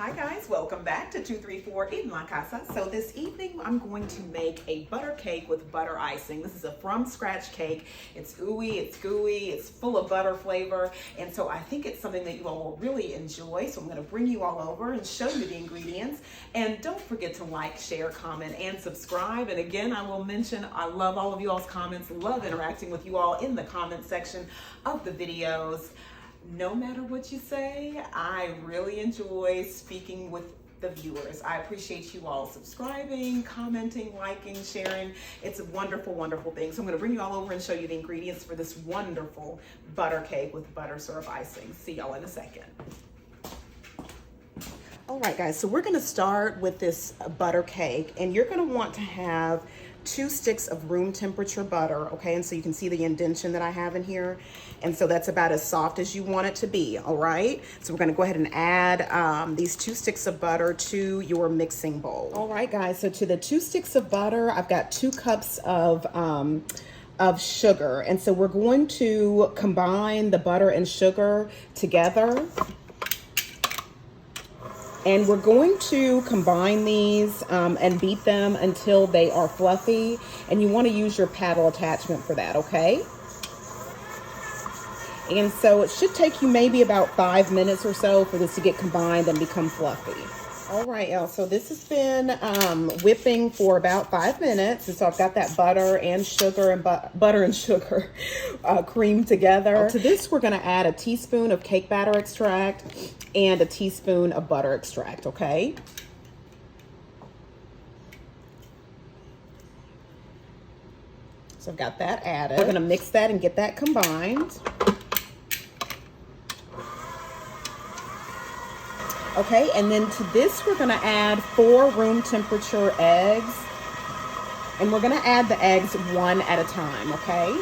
Hi guys, welcome back to 234 in La Casa. So this evening I'm going to make a butter cake with butter icing. This is a from scratch cake. It's ooey, it's gooey, it's full of butter flavor. And so I think it's something that you all will really enjoy. So I'm going to bring you all over and show you the ingredients. And don't forget to like, share, comment, and subscribe. And again, I will mention I love all of you all's comments, love interacting with you all in the comment section of the videos. No matter what you say, I really enjoy speaking with the viewers. I appreciate you all subscribing, commenting, liking, sharing. It's a wonderful, wonderful thing. So I'm going to bring you all over and show you the ingredients for this wonderful butter cake with butter syrup icing. See y'all in a second. All right, guys, so we're going to start with this butter cake, and you're going to want to have 2 sticks of room temperature butter, okay? And so you can see the indentation that I have in here. And so that's about as soft as you want it to be, all right? So we're gonna go ahead and add these 2 sticks of butter to your mixing bowl. All right, guys, so to the 2 sticks of butter, I've got 2 cups of sugar. And so we're going to combine the butter and sugar together. And we're going to combine these and beat them until they are fluffy. And you want to use your paddle attachment for that, okay? And so it should take you maybe about 5 minutes or so for this to get combined and become fluffy. All right, y'all, so this has been whipping for about 5 minutes. And so I've got that butter and sugar and butter and sugar creamed together. To this, we're gonna add a teaspoon of cake batter extract and a teaspoon of butter extract, okay? So I've got that added. We're gonna mix that and get that combined. Okay, and then to this, we're gonna add 4 room temperature eggs. And we're gonna add the eggs one at a time, okay?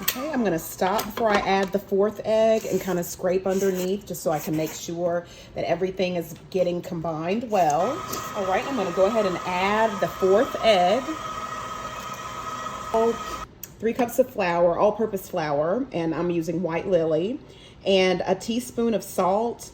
Okay, I'm gonna stop before I add the 4th egg and kind of scrape underneath just so I can make sure that everything is getting combined well. All right, I'm gonna go ahead and add the 4th egg. 3 cups of flour, all-purpose flour, and I'm using white lily, and a teaspoon of salt,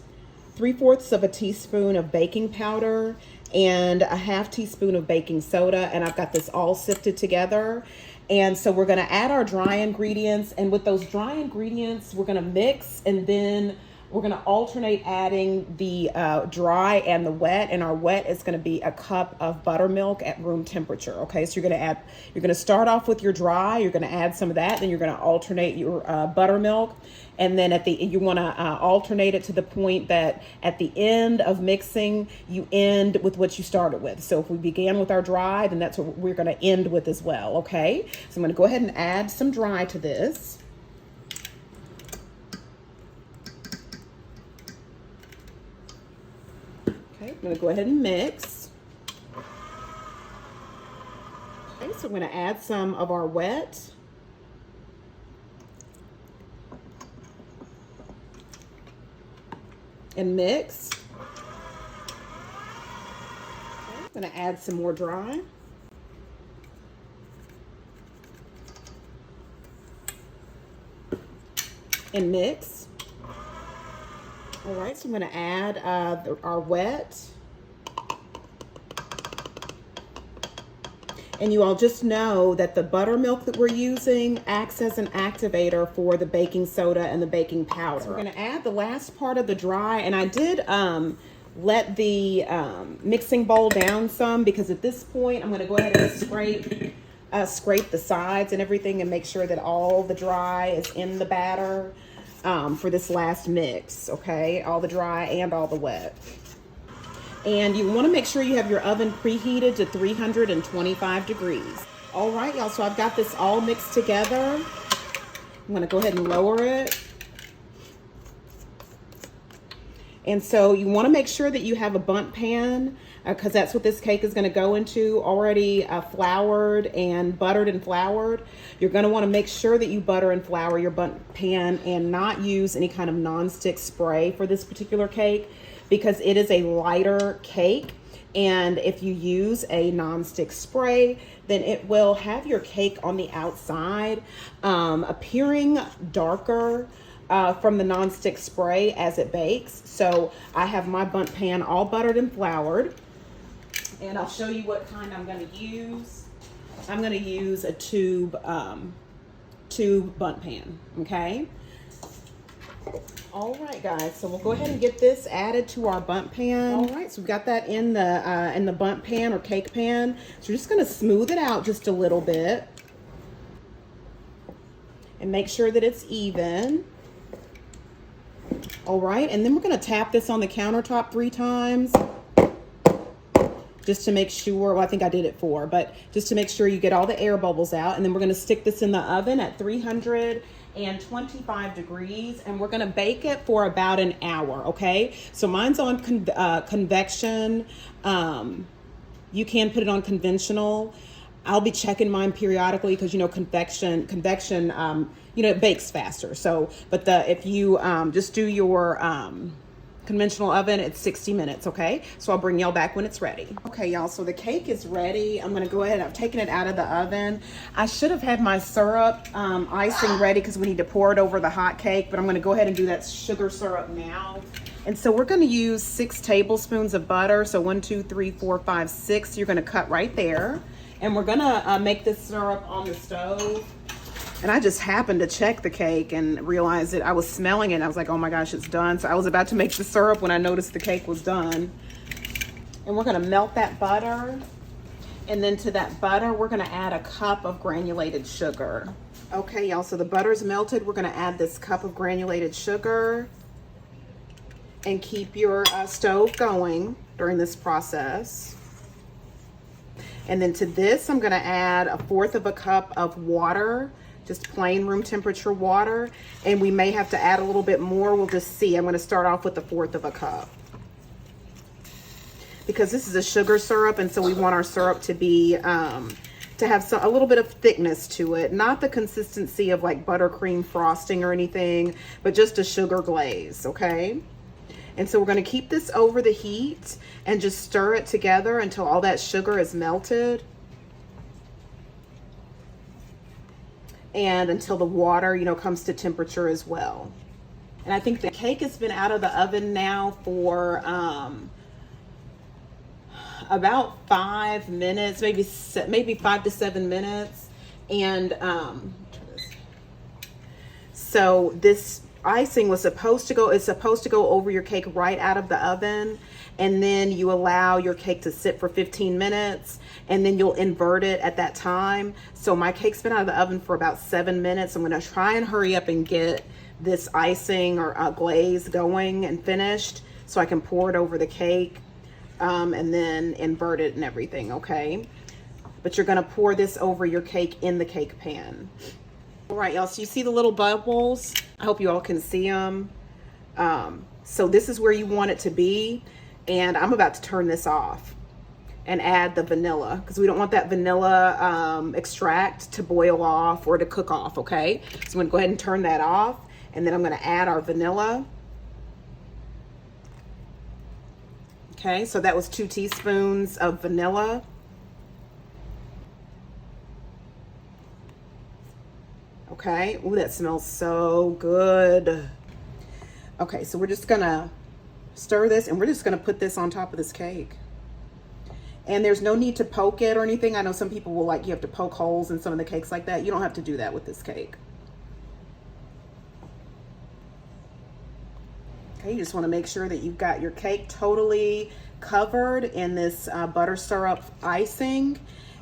3/4 of a teaspoon of baking powder, and a 1/2 teaspoon of baking soda, and I've got this all sifted together. And so we're gonna add our dry ingredients, and with those dry ingredients, we're gonna mix, and then we're gonna alternate adding the dry and the wet, and our wet is gonna be a cup of buttermilk at room temperature, okay? So you're gonna start off with your dry, you're gonna add some of that, then you're gonna alternate your buttermilk, and then you wanna alternate it to the point that at the end of mixing, you end with what you started with. So if we began with our dry, then that's what we're gonna end with as well, okay? So I'm gonna go ahead and add some dry to this. Okay, I'm gonna go ahead and mix. Okay, so I'm gonna add some of our wet. And mix. Okay, I'm gonna add some more dry. And mix. All right, so I'm gonna add our wet. And you all just know that the buttermilk that we're using acts as an activator for the baking soda and the baking powder. So we're gonna add the last part of the dry, and I did let the mixing bowl down some because at this point I'm gonna go ahead and scrape the sides and everything and make sure that all the dry is in the batter for this last mix, okay? All the dry and all the wet. And you want to make sure you have your oven preheated to 325 degrees. All right, y'all, so I've got this all mixed together. I'm going to go ahead and lower it. And so you want to make sure that you have a Bundt pan because that's what this cake is going to go into, already floured and buttered and floured. You're going to want to make sure that you butter and flour your Bundt pan and not use any kind of nonstick spray for this particular cake, because it is a lighter cake. And if you use a nonstick spray, then it will have your cake on the outside appearing darker from the nonstick spray as it bakes. So I have my Bundt pan all buttered and floured, and I'll show you what kind I'm going to use. I'm going to use a tube Bundt pan. Okay. All right, guys, so we'll go ahead and get this added to our Bundt pan. All right, so we've got that in the Bundt pan or cake pan. So we're just going to smooth it out just a little bit and make sure that it's even. All right, and then we're going to tap this on the countertop 3 times just to make sure. Well, I think I did it 4, but just to make sure you get all the air bubbles out. And then we're going to stick this in the oven at 325 degrees, and we're going to bake it for about an hour. Okay, so mine's on convection. You can put it on conventional. I'll be checking mine periodically because, you know, convection you know, it bakes faster. So but if you just do your conventional oven, it's 60 minutes. Okay, so I'll bring y'all back when it's ready. Okay, y'all, so the cake is ready. I'm gonna go ahead, I've taken it out of the oven. I should have had my syrup icing ready because we need to pour it over the hot cake, but I'm gonna go ahead and do that sugar syrup now. And so we're gonna use 6 tablespoons of butter. So 1, 2, 3, 4, 5, 6. You're gonna cut right there. And we're gonna make this syrup on the stove. And I just happened to check the cake and realized that I was smelling it. I was like, oh my gosh, it's done. So I was about to make the syrup when I noticed the cake was done. And we're gonna melt that butter. And then to that butter, we're gonna add a cup of granulated sugar. Okay, y'all, so the butter's melted. We're gonna add this cup of granulated sugar. And keep your stove going during this process. And then to this, I'm gonna add 1/4 cup of water. Just plain room temperature water, and we may have to add a little bit more. We'll just see. I'm going to start off with 1/4 cup because this is a sugar syrup, and so we want our syrup to be to have a little bit of thickness to it, not the consistency of like buttercream frosting or anything, but just a sugar glaze. Okay, and so we're going to keep this over the heat and just stir it together until all that sugar is melted. And until the water, you know, comes to temperature as well. And I think the cake has been out of the oven now for about 5 minutes, maybe 5 to 7 minutes. And so this icing is supposed to go over your cake right out of the oven, and then you allow your cake to sit for 15 minutes, and then you'll invert it at that time. So my cake's been out of the oven for about 7 minutes. I'm gonna try and hurry up and get this icing or glaze going and finished so I can pour it over the cake and then invert it and everything, okay? But you're gonna pour this over your cake in the cake pan. All right, y'all, so you see the little bubbles? I hope you all can see them. So this is where you want it to be. And I'm about to turn this off and add the vanilla because we don't want that vanilla extract to boil off or to cook off, okay? So I'm gonna go ahead and turn that off, and then I'm gonna add our vanilla. Okay, so that was 2 teaspoons of vanilla. Okay, ooh, that smells so good. Okay, so we're just gonna stir this, and we're just gonna put this on top of this cake. And there's no need to poke it or anything. I know some people will like, you have to poke holes in some of the cakes like that. You don't have to do that with this cake. Okay, you just wanna make sure that you've got your cake totally covered in this butter syrup icing,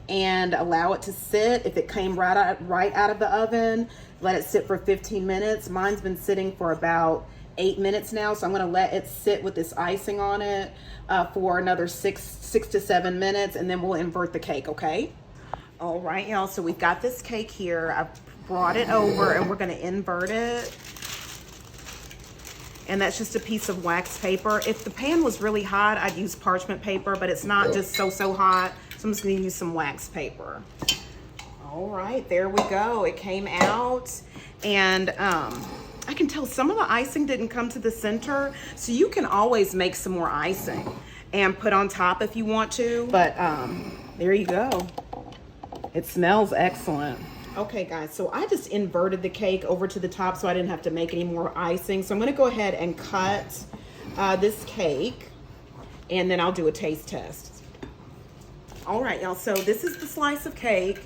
and allow it to sit. If it came right out of the oven, let it sit for 15 minutes. Mine's been sitting for about 8 minutes now, so I'm gonna let it sit with this icing on it for another six to 7 minutes, and then we'll invert the cake, okay? All right, y'all, so we've got this cake here. I've brought it over, and we're gonna invert it. And that's just a piece of wax paper. If the pan was really hot, I'd use parchment paper, but it's not just so hot. So I'm just gonna use some wax paper. All right, there we go. It came out, and I can tell some of the icing didn't come to the center, so you can always make some more icing and put on top if you want to. But there you go. It smells excellent. Okay guys, so I just inverted the cake over to the top so I didn't have to make any more icing. So I'm gonna go ahead and cut this cake, and then I'll do a taste test. All right, y'all, so this is the slice of cake,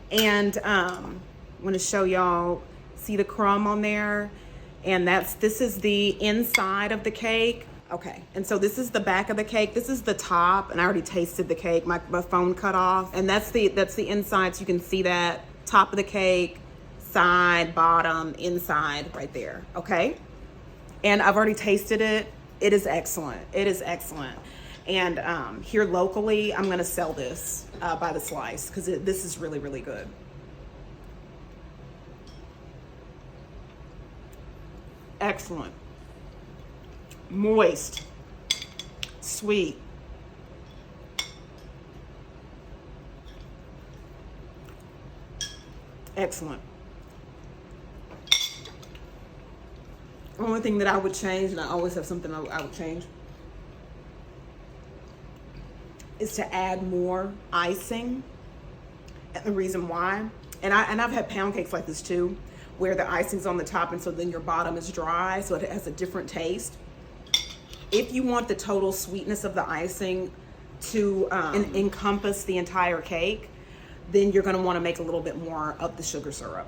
and I'm gonna show y'all, see the crumb on there? And this is the inside of the cake. Okay, and so this is the back of the cake. This is the top, and I already tasted the cake. My phone cut off, and that's the inside, so you can see that. Top of the cake, side, bottom, inside, right there, okay? And I've already tasted it. It is excellent. It is excellent. And here locally, I'm gonna sell this by the slice, because this is really, really good. Excellent. Moist. Sweet. Excellent. The only thing that I would change, and I always have something I would change, is to add more icing. And the reason why, and I've had pound cakes like this too, where the icing's on the top, and so then your bottom is dry, so it has a different taste. If you want the total sweetness of the icing to encompass the entire cake, then you're gonna wanna make a little bit more of the sugar syrup.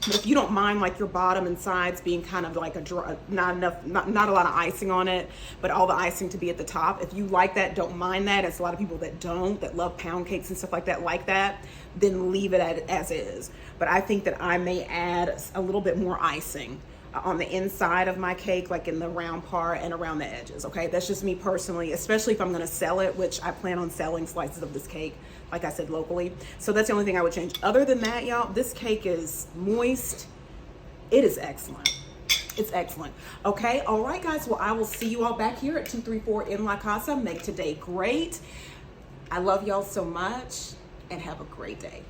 But if you don't mind like your bottom and sides being kind of like a dry, not a lot of icing on it, but all the icing to be at the top, if you like that, don't mind that. It's a lot of people that don't, that love pound cakes and stuff like that, then leave it as is. But I think that I may add a little bit more icing on the inside of my cake, like in the round part and around the edges, okay? That's just me personally, especially if I'm gonna sell it, which I plan on selling slices of this cake, like I said, locally. So that's the only thing I would change. Other than that, y'all, this cake is moist. It is excellent. It's excellent. Okay, all right, guys. Well, I will see you all back here at 234 in La Casa. Make today great. I love y'all so much, and have a great day.